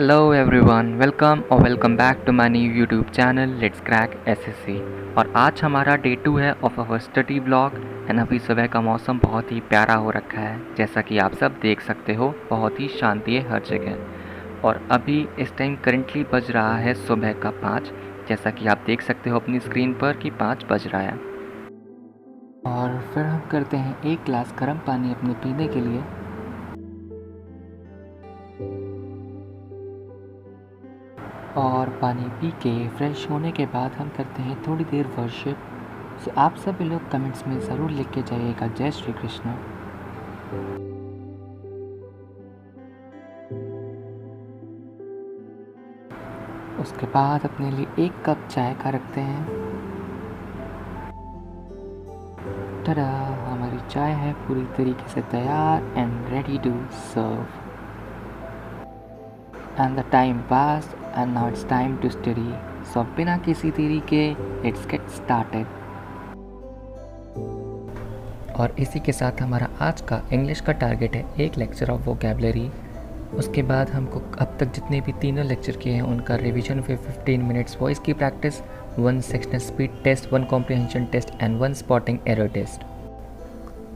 Hello everyone, welcome back to my new YouTube channel Let's Crack SSC। और आज हमारा day 2 है of our study blog and अभी सुबह का मौसम बहुत ही प्यारा हो रखा है, जैसा कि आप सब देख सकते हो। बहुत ही शांति है हर जगह। और अभी इस टाइम करंटली बज रहा है सुबह का 5, जैसा कि आप देख सकते हो अपनी स्क्रीन पर कि 5 बज रहा है। और फिर हम करते हैं एक गिलास गर्म पानी अपने पीने के लिए। और पानी पी के फ्रेश होने के बाद हम करते हैं थोड़ी देर वर्शिप। सो आप सभी लोग कमेंट्स में ज़रूर लिख के जाइएगा जय श्री कृष्ण। उसके बाद अपने लिए एक कप चाय का रखते हैं। टडा, हमारी चाय है पूरी तरीके से तैयार and ready to serve. And the time pass and now it's time to study. So बिना किसी देरी के लेट्स गेट स्टार्टेड। और इसी के साथ हमारा आज का इंग्लिश का टारगेट है एक लेक्चर ऑफ वोकैबुलरी। उसके बाद हमको अब तक जितने भी तीनों लेक्चर किए हैं उनका रिवीजन फिर 15 मिनट्स वॉइस की practice, 1 sectional speed test, 1 comprehension test and 1 spotting error test.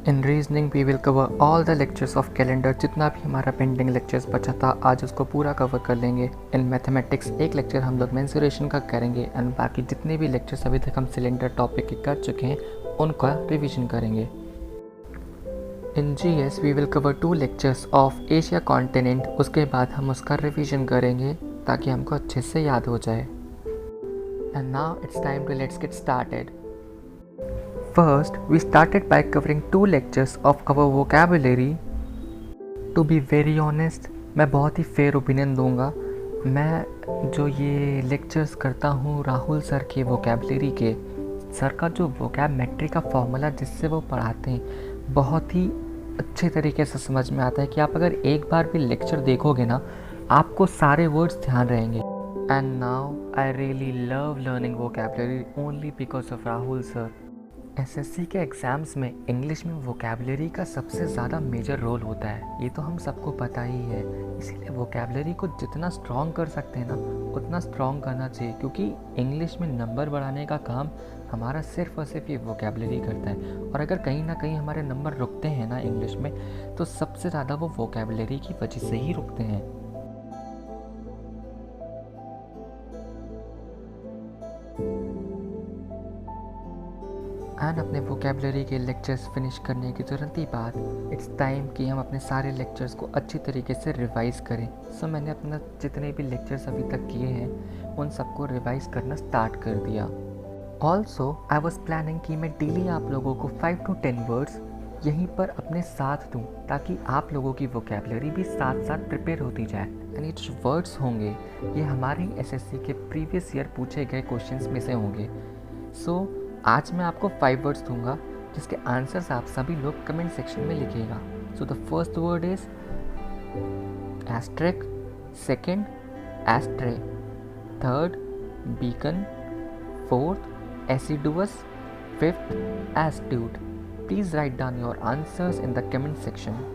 In reasoning we will cover all the lectures of calendar. जितना भी हमारा पेंडिंग लेक्चर्स बचा था आज उसको पूरा कवर कर लेंगे। इन मैथमेटिक्स एक लेक्चर हम लोग मेंसुरेशन का करेंगे एंड बाकी जितने भी लेक्चर्स अभी तक हम सिलेंडर टॉपिक के कर चुके हैं उनका रिवीजन करेंगे। In GS we will cover 2 lectures of Asia continent. उसके बाद हम उसका रिवीजन करेंगे ताकि हमको अच्छे से याद हो जाए। And now it's time to let's get started. First, we started by covering 2 lectures of our vocabulary. To be very honest, मैं बहुत ही फेयर ओपिनियन दूंगा। मैं जो ये लेक्चर्स करता हूँ राहुल सर के वोकैबुलरी के, सर का जो वोकैब मैट्रिक का फॉर्मूला जिससे वो पढ़ाते हैं बहुत ही अच्छे तरीके से समझ में आता है कि आप अगर एक बार भी लेक्चर देखोगे ना आपको सारे वर्ड्स ध्यान रहेंगे। And now I really love learning vocabulary only because of Rahul sir. SSC के एग्ज़ाम्स में इंग्लिश में वोकैबुलरी का सबसे ज़्यादा मेजर रोल होता है, ये तो हम सबको पता ही है। इसीलिए वोकैबुलरी को जितना स्ट्रॉन्ग कर सकते हैं ना उतना स्ट्रॉन्ग करना चाहिए, क्योंकि इंग्लिश में नंबर बढ़ाने का काम हमारा सिर्फ और सिर्फ ये वोकैबुलरी करता है। और अगर कहीं ना कहीं हमारे नंबर रुकते हैं ना इंग्लिश में तो सबसे ज़्यादा वो वोकैबुलरी की वजह से ही रुकते हैं। एंड अपने वोकैबुलरी के लेक्चर्स फिनिश करने के तुरंत ही बाद इट्स टाइम कि हम अपने सारे लेक्चर्स को अच्छी तरीके से रिवाइज़ करें। सो मैंने अपना जितने भी लेक्चर्स अभी तक किए हैं उन सबको रिवाइज़ करना स्टार्ट कर दिया। ऑल्सो आई वॉज प्लानिंग कि मैं डेली आप लोगों को 5 to 10 वर्ड्स यहीं पर अपने साथ दूँ ताकि आप लोगों की वोकैबुलरी भी साथ साथ प्रिपेयर होती जाए। एंड ये जो वर्ड्स होंगे ये हमारे SSC के प्रीवियस ईयर पूछे गए क्वेश्चंस में से होंगे। सो आज मैं आपको 5 वर्ड्स दूंगा जिसके आंसर्स आप सभी लोग कमेंट सेक्शन में लिखिएगा। So the first word is asterisk, second astray, third beacon, fourth assiduous, fifth astute. Please write down your answers in the comment section.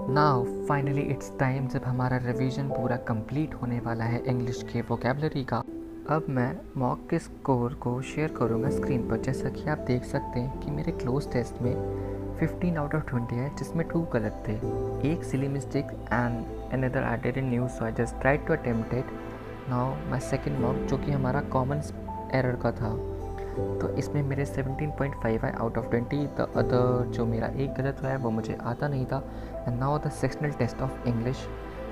Now finally it's time जब हमारा revision पूरा complete होने वाला है English के vocabulary का। अब मैं मॉक के स्कोर को शेयर करूँगा स्क्रीन पर। जैसा कि आप देख सकते हैं कि मेरे क्लोज टेस्ट में 15 out of 20 है जिसमें 2 गलत थे, एक silly mistake and another I didn't knew, so I just tried to attempt it now my second mock, जो कि हमारा कॉमन एरर का था, तो इसमें मेरे 17.5 आए आउट ऑफ 20। द अदर जो मेरा एक गलत हुआ है वो मुझे आता नहीं था। And now the sectional test of English,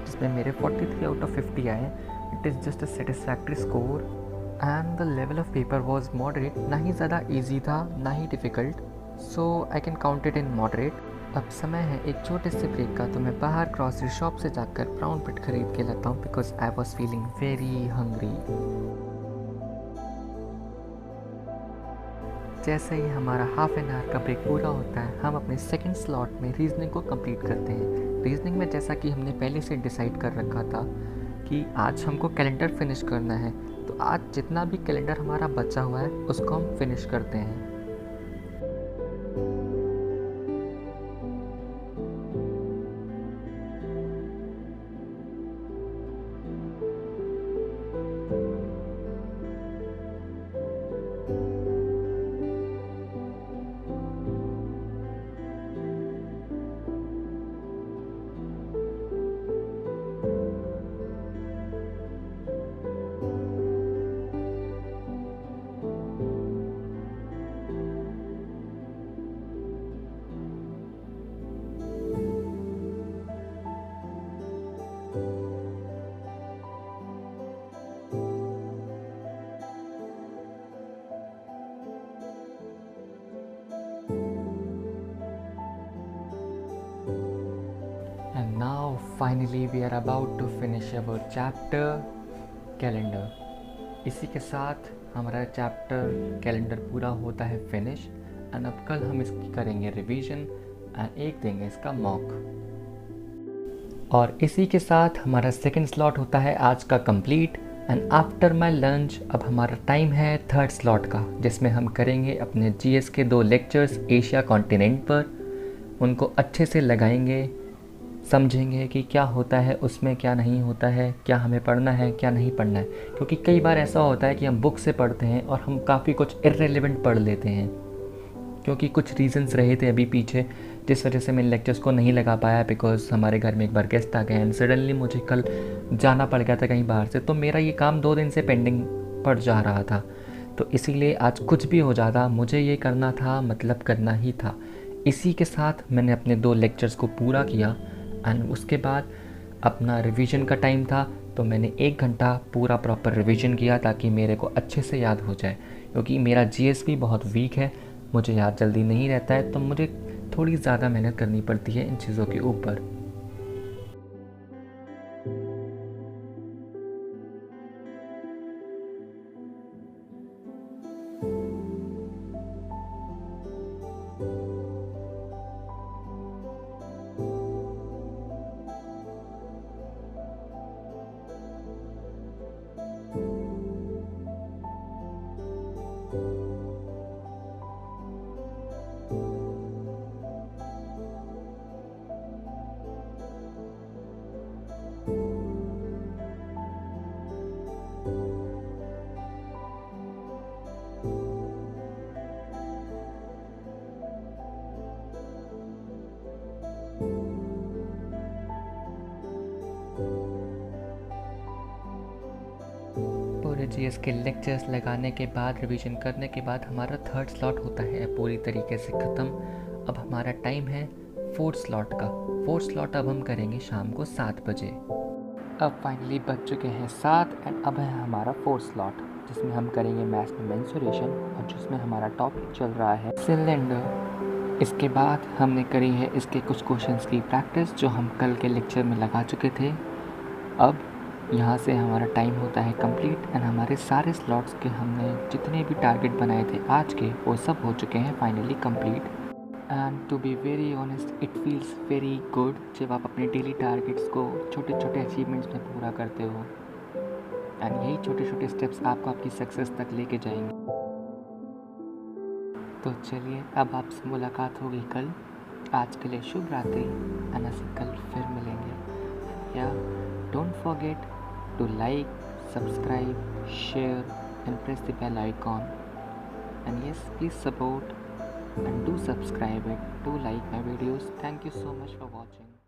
जिसमें मेरे 43 आउट ऑफ 50 आए। It is just a satisfactory score and the level of paper was moderate. ना ही ज़्यादा ईजी था ना ही difficult, so I can count it in moderate. अब समय है एक छोटे से ब्रेक का, तो मैं बाहर ग्रॉसरी शॉप से जाकर ब्राउन ब्रेड खरीद के लाता हूँ because I was feeling very hungry. जैसे ही हमारा हाफ एन आवर का ब्रेक पूरा होता है, हम अपने सेकंड स्लॉट में रीजनिंग को कंप्लीट करते हैं। रीजनिंग में जैसा कि हमने पहले से डिसाइड कर रखा था कि आज हमको कैलेंडर फिनिश करना है, तो आज जितना भी कैलेंडर हमारा बचा हुआ है उसको हम फिनिश करते हैं। And now finally we are about to finish our chapter calendar. इसी के साथ हमारा चैप्टर कैलेंडर पूरा होता है फिनिश। एंड अब कल हम इसकी करेंगे रिवीजन एंड एक देंगे इसका मॉक। और इसी के साथ हमारा सेकंड स्लॉट होता है आज का complete. And after my lunch अब हमारा टाइम है थर्ड स्लॉट का, जिसमें हम करेंगे अपने जीएस के 2 लेक्चर्स एशिया कॉन्टिनेंट पर। उनको अच्छे से लगाएंगे, समझेंगे कि क्या होता है उसमें, क्या नहीं होता है, क्या हमें पढ़ना है क्या नहीं पढ़ना है। क्योंकि कई बार ऐसा होता है कि हम बुक से पढ़ते हैं और हम काफ़ी कुछ इर्रेलेवेंट पढ़ लेते हैं, क्योंकि कुछ रीजंस रहे थे अभी पीछे जिस वजह से मैं लेक्चर्स को नहीं लगा पाया। बिकॉज हमारे घर में एक बार गेस्ट आ गए एंड सडनली मुझे कल जाना पड़ गया था कहीं बाहर से, तो मेरा ये काम 2 दिन से पेंडिंग पड़ जा रहा था। तो इसीलिए आज कुछ भी हो जाता मुझे ये करना था, मतलब करना ही था। इसी के साथ मैंने अपने 2 लेक्चर्स को पूरा किया। एंड उसके बाद अपना रिवीजन का टाइम था, तो मैंने 1 घंटा पूरा प्रॉपर रिवीजन किया ताकि मेरे को अच्छे से याद हो जाए। क्योंकि मेरा जीएस भी बहुत वीक है, मुझे याद जल्दी नहीं रहता है, तो मुझे थोड़ी ज़्यादा मेहनत करनी पड़ती है इन चीज़ों के ऊपर। पूरे जीएस के लेक्चर्स लगाने के बाद, रिवीजन करने के बाद हमारा थर्ड स्लॉट होता है पूरी तरीके से ख़त्म। अब हमारा टाइम है फोर्थ स्लॉट का। फोर्थ स्लॉट अब हम करेंगे शाम को 7 बजे। अब फाइनली बज चुके हैं 7 एंड अब है हमारा फोर्थ स्लॉट, जिसमें हम करेंगे मैथ्स में मेंसुरेशन और जिसमें हमारा टॉपिक चल रहा है सिलेंडर। इसके बाद हमने करी है इसके कुछ क्वेश्चंस की प्रैक्टिस जो हम कल के लेक्चर में लगा चुके थे। अब यहाँ से हमारा टाइम होता है कंप्लीट एंड हमारे सारे स्लॉट्स के हमने जितने भी टारगेट बनाए थे आज के, वो सब हो चुके हैं finally complete. And to be very honest it feels very good जब आप अपने डेली टारगेट्स को छोटे छोटे अचीवमेंट्स में पूरा करते हो। एंड यही छोटे छोटे स्टेप्स आपको आपकी सक्सेस तक लेके जाएंगे। तो चलिए अब आपसे मुलाकात होगी कल। आज के लिए शुभ रात्रि एंड ऐसे कल फिर मिलेंगे। या don't forget to like, subscribe, share and press the bell icon. And yes, please support and do subscribe it. Do like my videos. Thank you so much for watching.